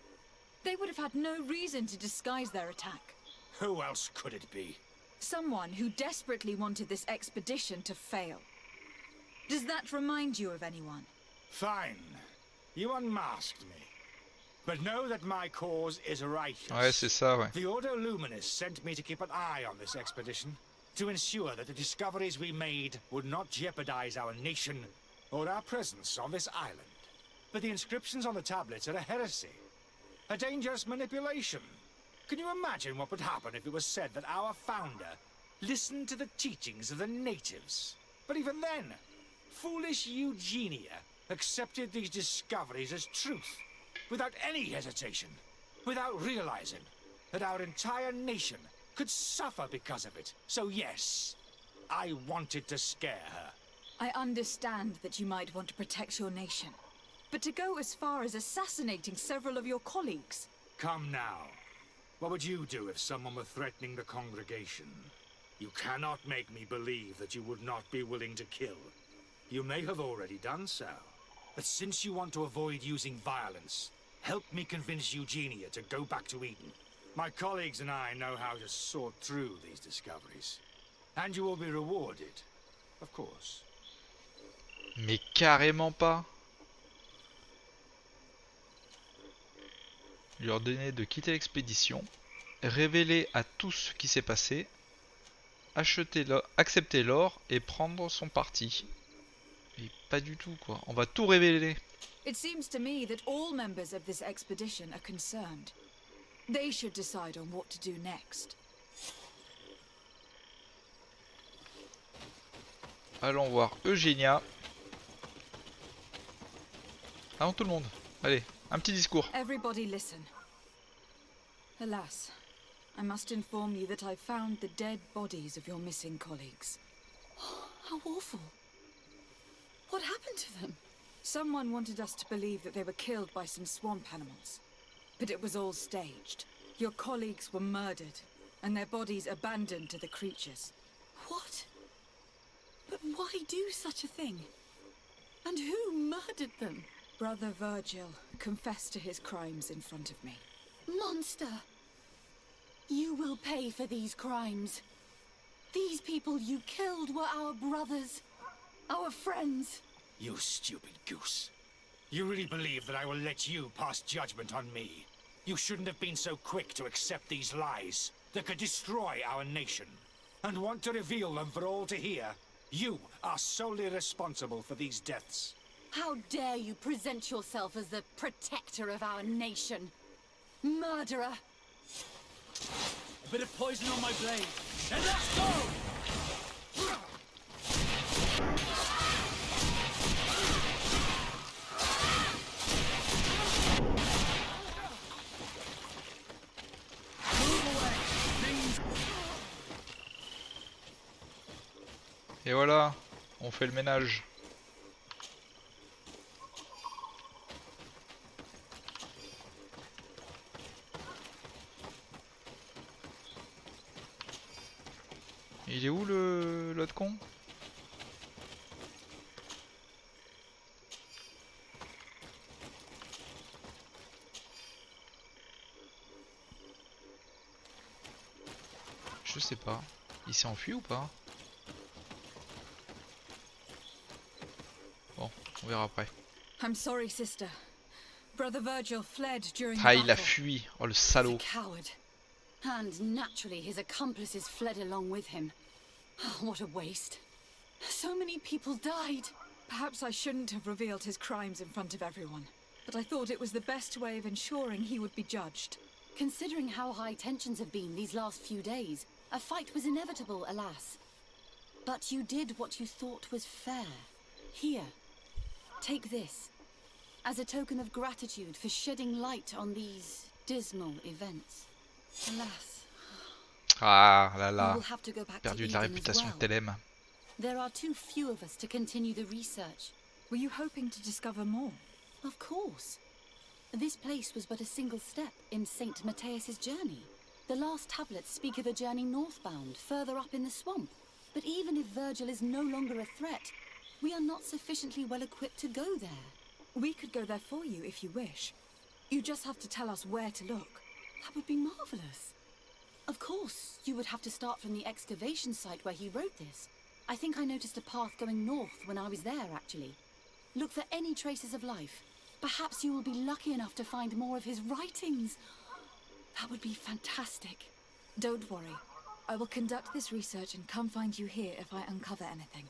They would have had no reason to disguise their attack. Who else could it be? Someone who desperately wanted this expedition to fail. Does that remind you of anyone? Fine. You unmasked me. But know that my cause is righteous. Ouais, c'est ça, ouais. The Ordo Luminis sent me to keep an eye on this expedition, to ensure that the discoveries we made would not jeopardize our nation or our presence on this island. But the inscriptions on the tablets are a heresy, a dangerous manipulation. Can you imagine what would happen if it was said that our founder listened to the teachings of the natives? But even then, foolish Eugenia accepted these discoveries as truth, without any hesitation, without realizing that our entire nation could suffer because of it. So yes, I wanted to scare her. I understand that you might want to protect your nation. But to go as far as assassinating several of your colleagues... Come now. What would you do if someone were threatening the congregation? You cannot make me believe that you would not be willing to kill. You may have already done so. But since you want to avoid using violence, help me convince Eugenia to go back to Eden. My colleagues and I know how to sort through these discoveries. And you will be rewarded, of course. Mais carrément pas. Lui ordonner de quitter l'expédition, révéler à tous ce qui s'est passé, accepter l'or et prendre son parti. Mais pas du tout quoi, on va tout révéler. It seems to me that all members of this expedition are concerned. They should decide on what to do next. Allons voir Eugenia. Allons tout le monde. Allez, un petit discours. Everybody listen. Alas, I must inform you that I found the dead bodies of your missing colleagues. How awful. What happened to them? Someone wanted us to believe that they were killed by some swamp animals. But it was all staged. Your colleagues were murdered, and their bodies abandoned to the creatures. What? But why do such a thing? And who murdered them? Brother Virgil confessed to his crimes in front of me. Monster! You will pay for these crimes. These people you killed were our brothers, our friends. You stupid goose. You really believe that I will let you pass judgment on me? You shouldn't have been so quick to accept these lies that could destroy our nation, and want to reveal them for all to hear. You are solely responsible for these deaths. How dare you present yourself as the protector of our nation? Murderer! A bit of poison on my blade, and let's go! Et voilà, on fait le ménage. Il est où l'autre con? Je sais pas. Il s'est enfui ou pas? Bon, on verra après. I'm sorry, sister. Brother Virgil fled during the Ah, il a battle. fui. Oh, le salaud. He's a coward. And naturally, his accomplices fled along with him. Oh, what a waste. So many people died. Perhaps I shouldn't have revealed his crimes in front of everyone, but I thought it was the best way of ensuring he would be judged. Considering how high tensions have been these last few days, a fight was inevitable, alas. But you did what you thought was fair. Here, take this, as a token of gratitude for shedding light on these dismal events. Alas, Ah là we là. will have to go back to Perdu de la Eden as réputation well. de Telem. There are too few of us to continue the research. Were you hoping to discover more? Of course. This place was but a single step in St. Matthias's journey. The last tablets speak of a journey northbound, further up in the swamp. But even if Virgil is no longer a threat, we are not sufficiently well equipped to go there. We could go there for you if you wish. You just have to tell us where to look. That would be marvelous. Of course, you would have to start from the excavation site where he wrote this. I think I noticed a path going north when I was there, actually. Look for any traces of life. Perhaps you will be lucky enough to find more of his writings. That would be fantastic. Don't worry. I will conduct this research and come find you here if I uncover anything.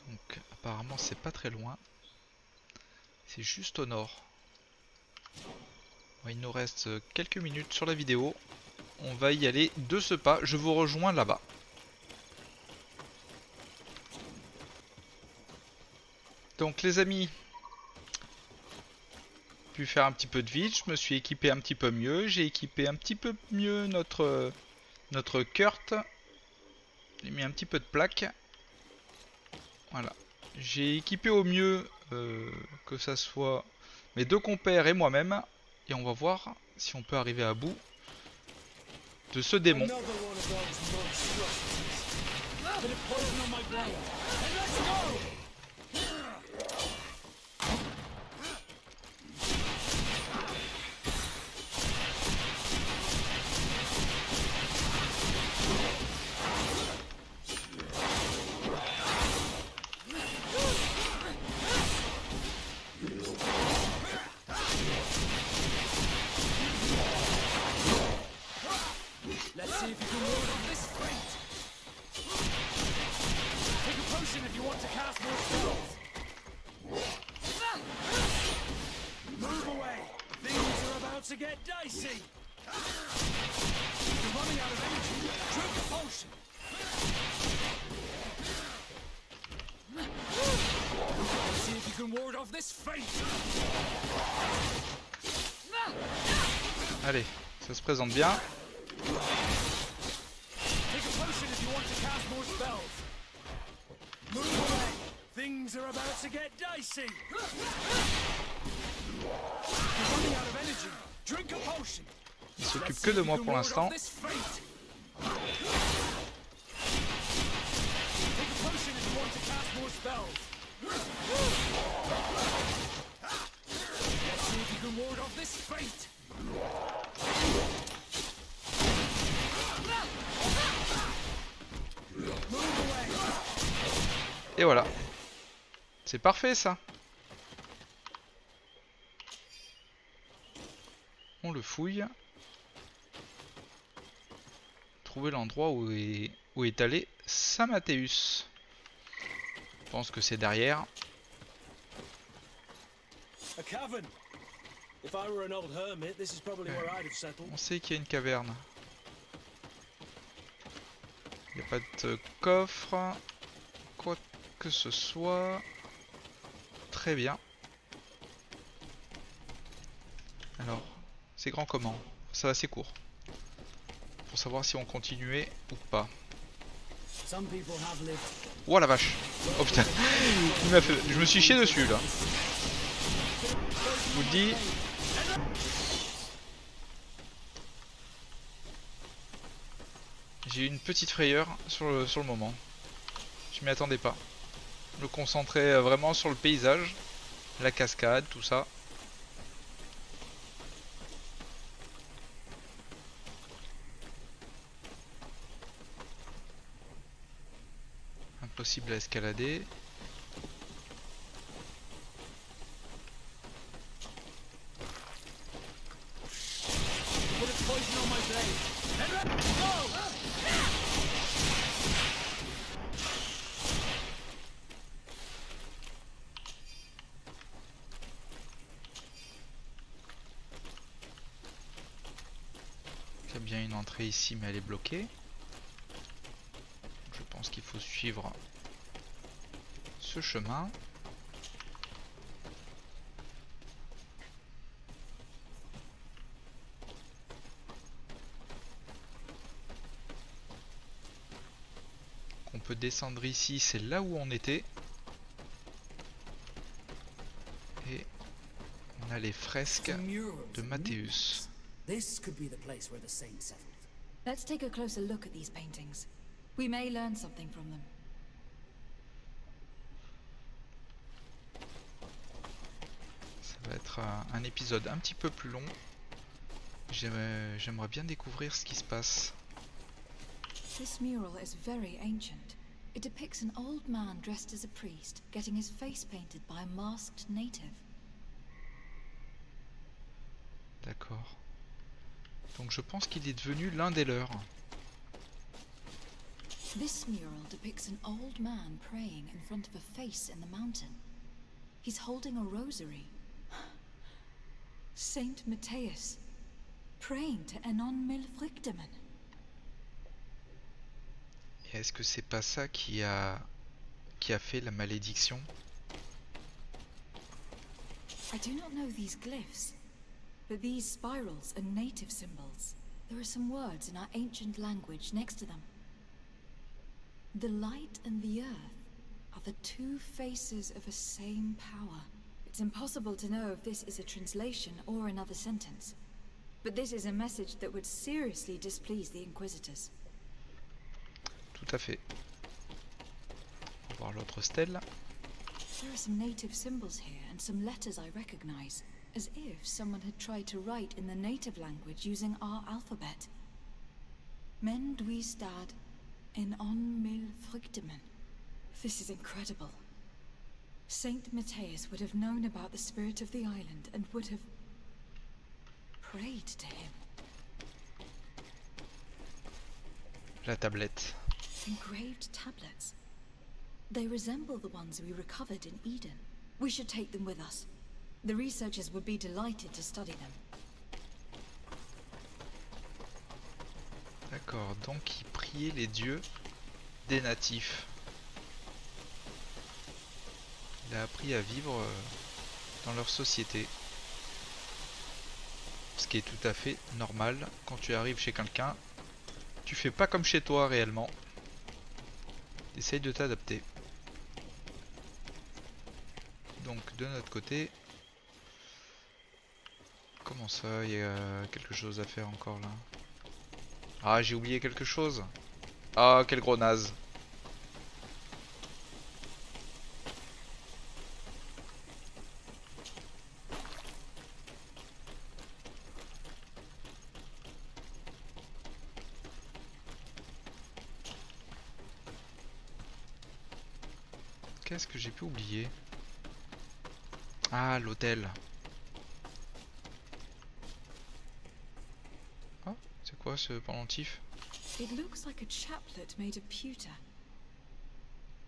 Donc apparemment c'est pas très loin. C'est juste au nord. Il nous reste quelques minutes sur la vidéo. On va y aller de ce pas. Je vous rejoins là-bas. Donc les amis, j'ai pu faire un petit peu de vide. Je me suis équipé un petit peu mieux. J'ai équipé un petit peu mieux notre Kurt. J'ai mis un petit peu de plaques. Voilà. J'ai équipé au mieux que ça soit mes deux compères et moi-même. Et on va voir si on peut arriver à bout de ce démon. Let's see if you can ward off this fate. Take a potion if you want to cast more spells. Move away. Things are about to get dicey. You're running out of energy. Drink a potion. Allez, ça se présente bien. Things are about to get dicey. You're running out of energy. Drink a potion. Il s'occupe que de moi pour l'instant. Take a potion if you want to cast more spells. Let's see if you can ward off this fate. Move away. Et voilà. C'est parfait ça. On le fouille. Trouver l'endroit où est allé Saint Mathéus. Je pense que c'est derrière. A cavern. If I were an old hermit, this is probably where I'd have settled. On sait qu'il y a une caverne. Il n'y a pas de coffre. Quoi que ce soit. Très bien. Alors, c'est grand comment? Ça va assez court. Pour savoir si on continuait ou pas. Oh la vache! Oh putain! Il m'a fait... Je me suis chié dessus là. Je vous le dis. J'ai eu une petite frayeur sur le moment. Je m'y attendais pas. Me concentrer vraiment sur le paysage, la cascade, tout ça. Impossible à escalader. Il y a bien une entrée ici, mais elle est bloquée. Je pense qu'il faut suivre ce chemin. On peut descendre ici, c'est là où on était. Et on a les fresques de Mathéus. This could be the place where the saint settled. Let's take a closer look at these paintings. We may learn something from them. Ça va être un épisode un petit peu plus long. J'aimerais bien découvrir ce qui se passe. This mural is very ancient. It depicts an old man dressed as a priest, getting his face painted by a masked native. D'accord. Donc je pense qu'il est devenu l'un des leurs. This mural depicts an old man praying in front of a face in the mountain. He's holding a rosary. Saint Matthias, praying to Enon Milfrichtemen. Et est-ce que c'est pas ça qui a fait la malédiction? I do not know these glyphs, but these spirals are native symbols. There are some words in our ancient language next to them. The light and the earth are the two faces of a same power. It's impossible to know if this is a translation or another sentence. But this is a message that would seriously displease the Inquisitors. Tout à fait. On va voir l'autre stèle. There are some native symbols here and some letters I recognize, as if someone had tried to write in the native language using our alphabet. Menduistad in on mil frichtemen. This is incredible. Saint Matthias would have known about the spirit of the island and would have prayed to him. La tablette. Engraved tablets. They resemble the ones we recovered in Eden. We should take them with us. The researchers would be delighted to study them. D'accord, donc il priait les dieux des natifs. Il a appris à vivre dans leur société. Ce qui est tout à fait normal. Quand tu arrives chez quelqu'un, tu fais pas comme chez toi réellement. Essaye de t'adapter. Donc de notre côté... Comment ça, il y a quelque chose à faire encore là? Ah, j'ai oublié quelque chose. Ah, quel gros naze. Qu'est-ce que j'ai pu oublier? Ah, l'hôtel. Ah, c'est quoi ce pendentif? It looks like a chaplet made of pewter.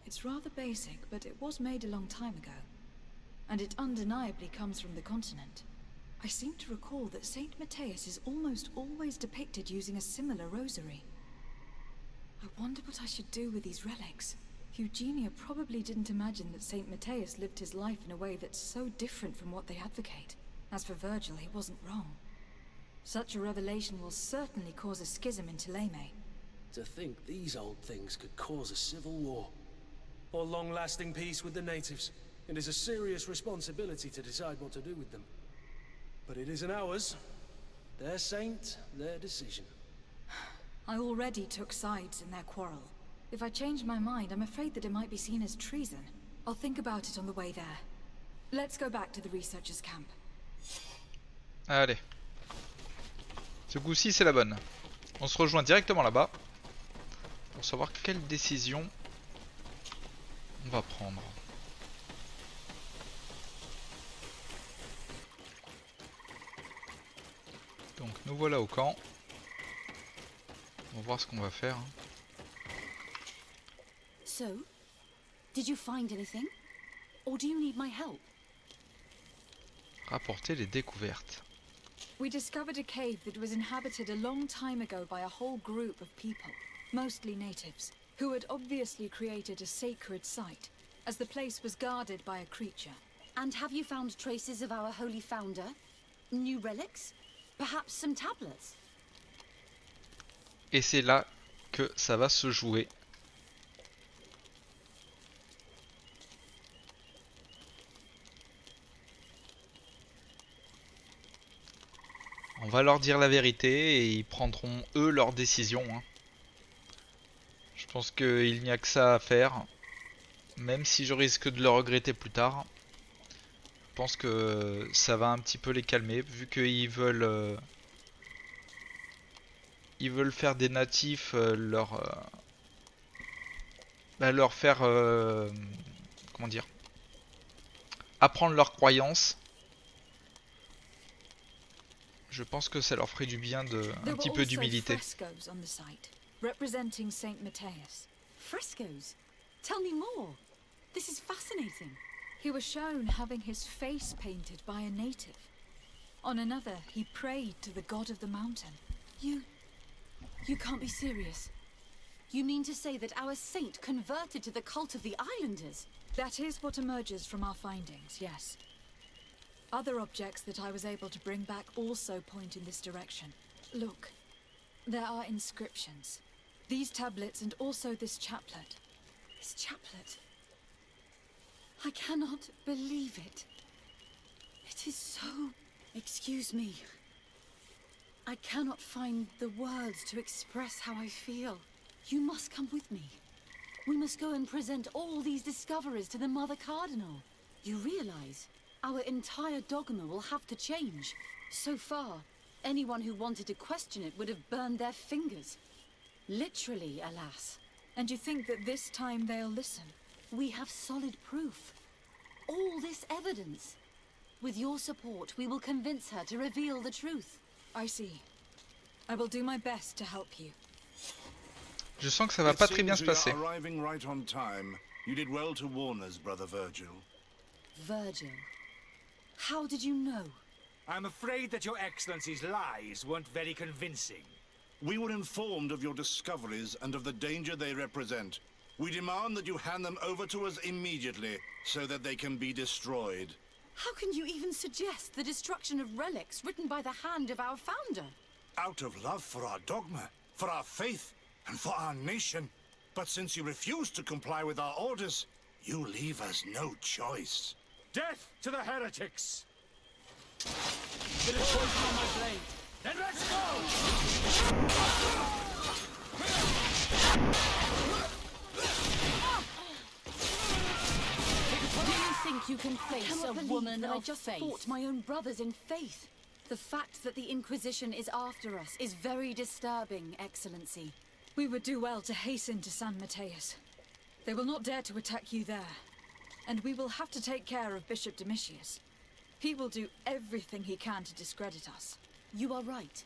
It's rather basic, but it was made a long time ago. And it undeniably comes from the continent. I seem to recall that Saint Matthias is almost always depicted using a similar rosary. I wonder what I should do with these relics. Eugenia probably didn't imagine that Saint Matthias lived his life in a way that's so different from what they advocate. As for Virgil, he wasn't wrong. Such a revelation will certainly cause a schism in Thélème. To think these old things could cause a civil war. Or long-lasting peace with the natives. It is a serious responsibility to decide what to do with them. But it isn't ours. Their saint, their decision. I already took sides in their quarrel. If I change my mind, I'm afraid that it might be seen as treason. I'll think about it on the way there. Let's go back to the researchers' camp. Allez. Ce coup-ci, c'est la bonne. On se rejoint directement là-bas pour savoir quelle décision on va prendre. Donc nous voilà au camp. On va voir ce qu'on va faire. So, did you find anything? Or do you need my help? Rapporter les découvertes. We discovered a cave that was inhabited a long time ago by a whole group of people, mostly natives, who had obviously created a sacred site, as the place was guarded by a creature. And have you found traces of our holy founder? New relics? Perhaps some tablets? Et c'est là que ça va se jouer. On va leur dire la vérité et ils prendront eux leur décision. Hein. Je pense qu'il n'y a que ça à faire. Même si je risque de le regretter plus tard. Je pense que ça va un petit peu les calmer. Vu qu'ils veulent... ils veulent faire des natifs leur faire... comment dire? Apprendre leurs croyances. Je pense que ça leur ferait du bien de un petit peu d'humilité. Representing Saint Matthias. Frescoes? Tell me more. This is fascinating. He was shown having his face painted by a native. On another, he prayed to the god of the mountain. You can't be serious. You mean to say that our saint converted to the cult of the islanders? That is what emerges from our findings, yes. Other objects that I was able to bring back also point in this direction. Look, there are inscriptions. These tablets and also this chaplet. This chaplet? I cannot believe it. It is so... Excuse me. I cannot find the words to express how I feel. You must come with me. We must go and present all these discoveries to the Mother Cardinal. You realize our entire dogma will have to change. So far, anyone who wanted to question it would have burned their fingers. Literally, alas. And you think that this time they'll listen? We have solid proof. All this evidence. With your support, we will convince her to reveal the truth. I see. I will do my best to help you. Je sens que ça va pas très bien se passer. Arriving right on time. You did well to warn us, Brother Virgil. Virgil? How did you know? I'm afraid that your Excellency's lies weren't very convincing. We were informed of your discoveries and of the danger they represent. We demand that you hand them over to us immediately, so that they can be destroyed. How can you even suggest the destruction of relics written by the hand of our founder? Out of love for our dogma, for our faith, and for our nation. But since you refuse to comply with our orders, you leave us no choice. Death to the heretics! Bit of poison on my blade. Then let's go! Do you think you can face a woman that of I just faith? fought my own brothers in faith. The fact that the Inquisition is after us is very disturbing, Excellency. We would do well to hasten to San Mateus. They will not dare to attack you there. And we will have to take care of Bishop Domitius. He will do everything he can to discredit us. You are right.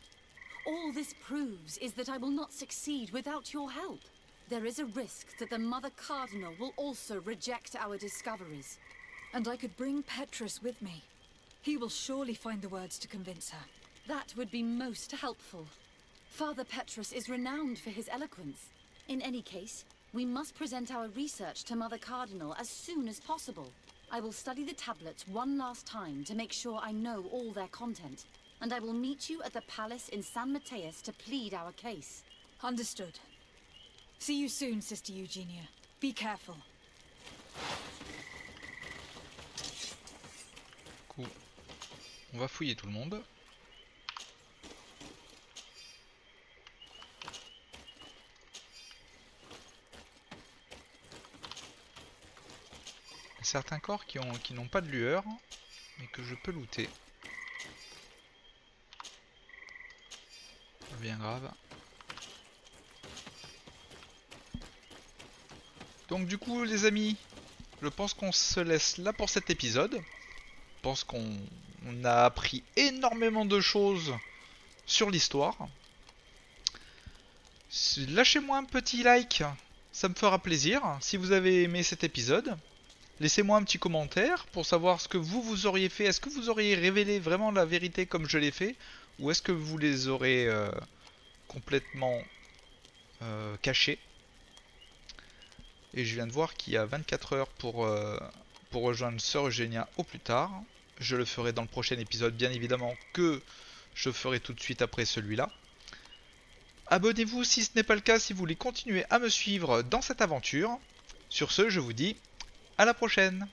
All this proves is that I will not succeed without your help. There is a risk that the Mother Cardinal will also reject our discoveries. And I could bring Petrus with me. He will surely find the words to convince her. That would be most helpful. Father Petrus is renowned for his eloquence. In any case, we must present our research to Mother Cardinal as soon as possible. I will study the tablets one last time to make sure I know all their content. And I will meet you at the palace in San Mateus to plead our case. Understood. See you soon, Sister Eugenia. Be careful. Cool. On va fouiller tout le monde. Certains corps qui n'ont pas de lueur, mais que je peux looter. Pas bien grave. Donc du coup les amis, je pense qu'on se laisse là pour cet épisode. Je pense qu'on a appris énormément de choses sur l'histoire. Lâchez-moi un petit like, ça me fera plaisir si vous avez aimé cet épisode. Laissez-moi un petit commentaire pour savoir ce que vous auriez fait. Est-ce que vous auriez révélé vraiment la vérité comme je l'ai fait? Ou est-ce que vous les aurez complètement cachés? Et je viens de voir qu'il y a 24 heures pour rejoindre Sœur Eugenia au plus tard. Je le ferai dans le prochain épisode, bien évidemment, que je ferai tout de suite après celui-là. Abonnez-vous si ce n'est pas le cas, si vous voulez continuer à me suivre dans cette aventure. Sur ce, je vous dis à la prochaine!